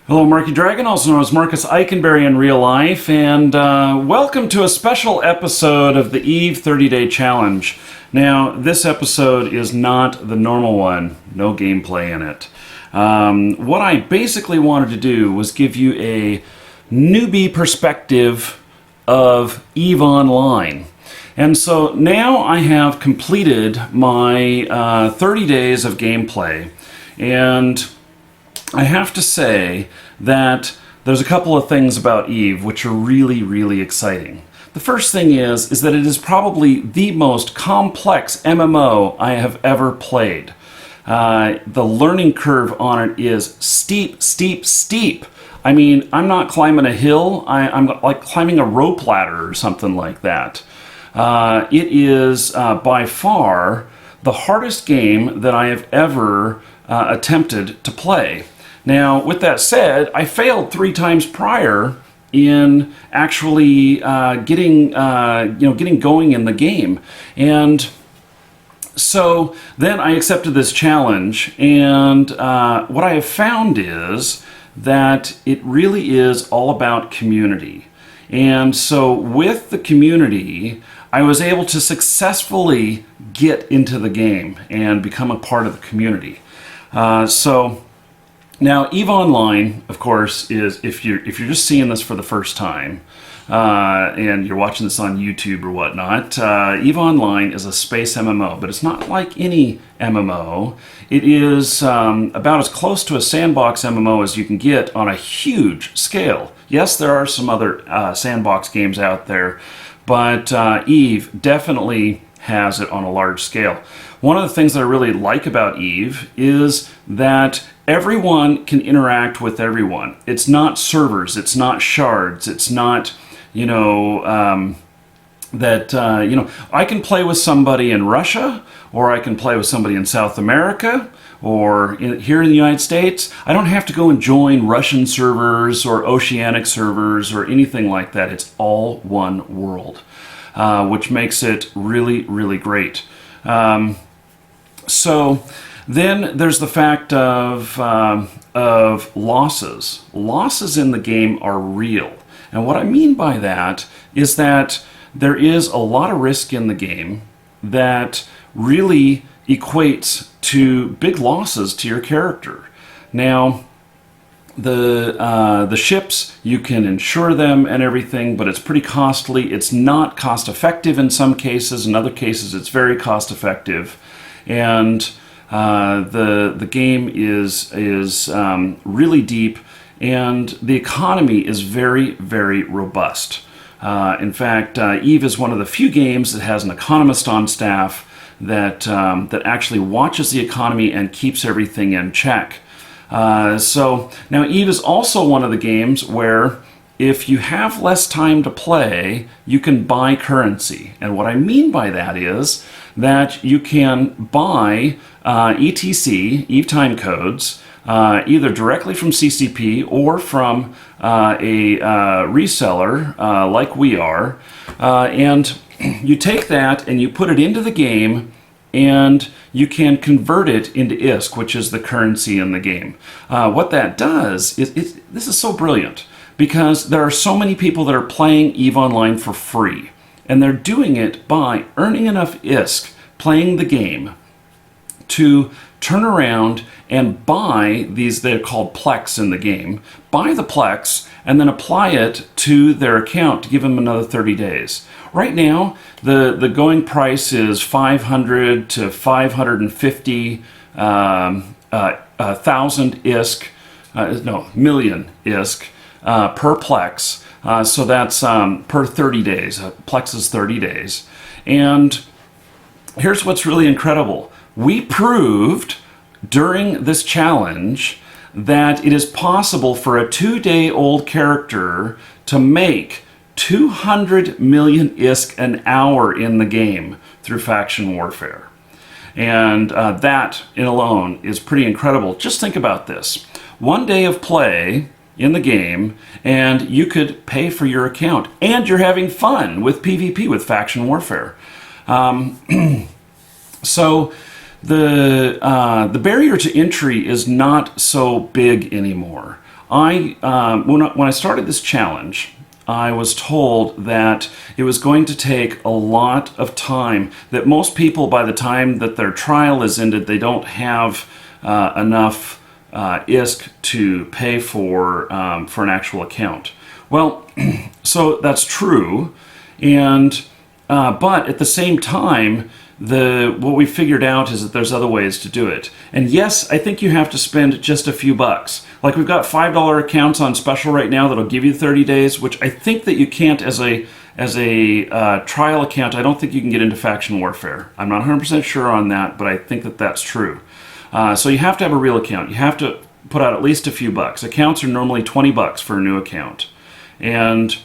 Hello, Marky Dragon, also known as Marcus Eikenberry in real life, and welcome to a special episode of the Eve 30-Day Challenge. Now, this episode is not the normal one, no gameplay in it. What I basically wanted to do was give you a newbie perspective of Eve Online. And so now I have completed my 30 days of gameplay, and I have to say that there's a couple of things about Eve which are really, really exciting. The first thing is that it is probably the most complex MMO I have ever played. The learning curve on it is steep, steep, steep. I mean, I'm not climbing a hill, I'm like climbing a rope ladder or something like that. It is by far the hardest game that I have ever attempted to play. Now, with that said, I failed 3 times prior in actually getting going in the game, and so then I accepted this challenge. And what I have found is that it really is all about community. And so with the community, I was able to successfully get into the game and become a part of the community. Now, Eve Online, of course, is if you're just seeing this for the first time, and you're watching this on YouTube or whatnot, Eve Online is a space MMO, but it's not like any MMO. It is about as close to a sandbox MMO as you can get on a huge scale. Yes, there are some other sandbox games out there, but Eve definitely has it on a large scale. One of the things that I really like about Eve is that everyone can interact with everyone. It's not servers, it's not shards, it's not, I can play with somebody in Russia, or I can play with somebody in South America, or here in the United States. I don't have to go and join Russian servers or oceanic servers or anything like that. It's all one world, which makes it really, really great. So then there's the fact of losses. Losses in the game are real. And what I mean by that is that there is a lot of risk in the game that really equates to big losses to your character. Now, the ships, you can insure them and everything, but it's pretty costly. It's not cost effective in some cases. In other cases, it's very cost effective. And the game is really deep, and the economy is very, very robust. In fact, Eve is one of the few games that has an economist on staff that actually watches the economy and keeps everything in check. So now Eve is also one of the games where if you have less time to play, you can buy currency. And what I mean by that is that you can buy ETC, Eve time codes, either directly from CCP or from a reseller like we are. And you take that and you put it into the game, and you can convert it into ISK, which is the currency in the game. What that does is, this is so brilliant, because there are so many people that are playing Eve Online for free, and they're doing it by earning enough ISK playing the game to turn around and buy these, they're called Plex in the game, buy the Plex and then apply it to their account to give them another 30 days. Right now, the going price is 500 to 550 thousand ISK, million ISK per Plex. So that's per 30 days. Plex is 30 days. And here's what's really incredible. We proved during this challenge that it is possible for a 2-day-old character to make 200 million ISK an hour in the game through faction warfare. And that in alone is pretty incredible. Just think about this. 1 day of play in the game, and you could pay for your account, and you're having fun with PvP, with faction warfare. So the barrier to entry is not so big anymore. When I started this challenge, I was told that it was going to take a lot of time, that most people, by the time that their trial is ended, they don't have enough ISK to pay for an actual account. Well, so that's true, and but at the same time, what we figured out is that there's other ways to do it. And yes, I think you have to spend just a few bucks. Like, we've got $5 accounts on special right now that'll give you 30 days, which I think that you can't as a trial account. I don't think you can get into faction warfare. I'm not 100% sure on that, but I think that that's true. So you have to have a real account. You have to put out at least a few bucks. Accounts are normally 20 bucks for a new account. And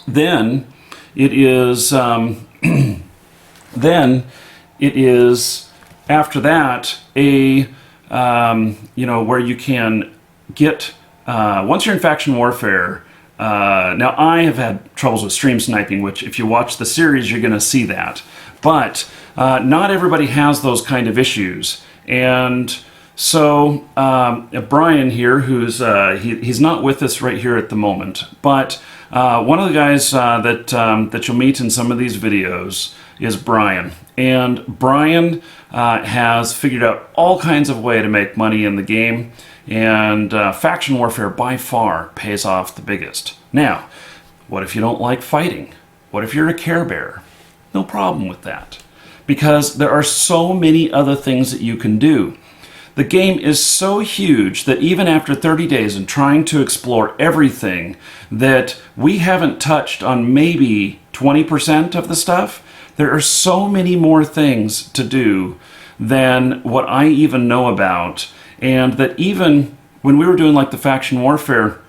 then it is after that where you can get once you're in faction warfare. Now, I have had troubles with stream sniping, which if you watch the series you're going to see that, but not everybody has those kind of issues. And so Brian here, who's he's not with us right here at the moment, but one of the guys that you'll meet in some of these videos is Brian. And Brian has figured out all kinds of way to make money in the game, and faction warfare by far pays off the biggest. Now, what if you don't like fighting? What if you're a Care Bear? No problem with that, because there are so many other things that you can do. The game is so huge that even after 30 days and trying to explore everything, that we haven't touched on maybe 20% of the stuff. There are so many more things to do than what I even know about. And that even when we were doing like the faction warfare,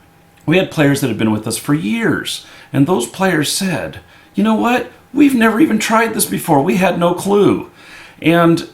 we had players that had been with us for years. And those players said, you know what? We've never even tried this before. We had no clue. And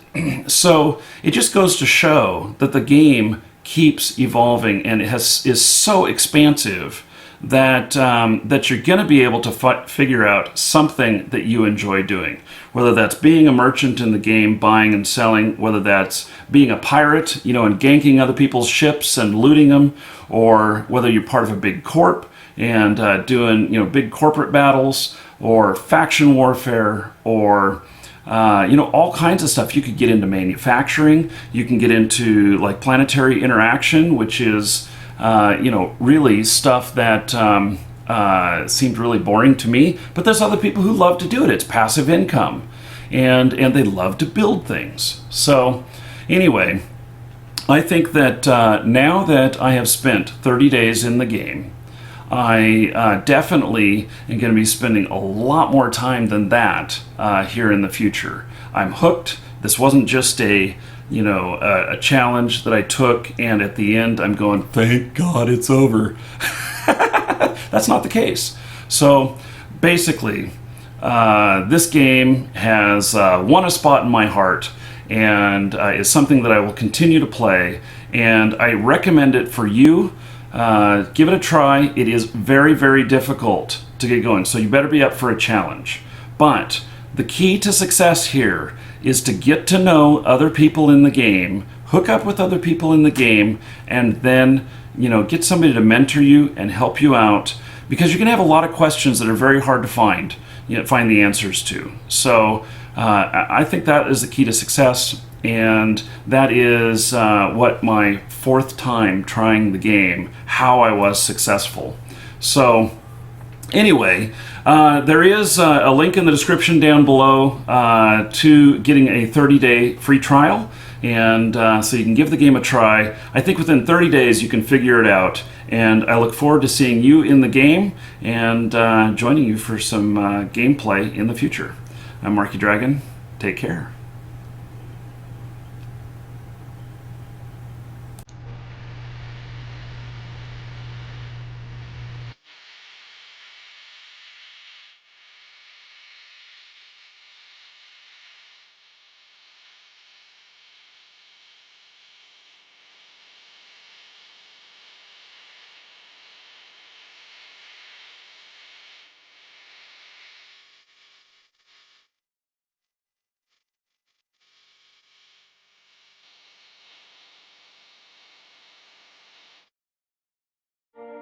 so it just goes to show that the game keeps evolving, and it is so expansive that that you're going to be able to figure out something that you enjoy doing. Whether that's being a merchant in the game, buying and selling, whether that's being a pirate, and ganking other people's ships and looting them, or whether you're part of a big corp and doing big corporate battles, or faction warfare, or all kinds of stuff. You could get into manufacturing. You can get into like planetary interaction, which is really stuff that seemed really boring to me. But there's other people who love to do it. It's passive income, and they love to build things. So anyway, I think that now that I have spent 30 days in the game, I definitely am going to be spending a lot more time than that here in the future. I'm hooked. This wasn't just a challenge that I took, and at the end I'm going, thank God it's over. That's not the case. So basically, this game has won a spot in my heart, and is something that I will continue to play, and I recommend it for you. Give it a try. It is very, very difficult to get going, so you better be up for a challenge. But the key to success here is to get to know other people in the game, hook up with other people in the game, and then get somebody to mentor you and help you out, because you're going to have a lot of questions that are very hard to find the answers to. So I think that is the key to success. And that is what my fourth time trying the game, how I was successful. So anyway, there is a link in the description down below to getting a 30-day free trial. And so you can give the game a try. I think within 30 days you can figure it out. And I look forward to seeing you in the game and joining you for some gameplay in the future. I'm Marky Dragon. Take care.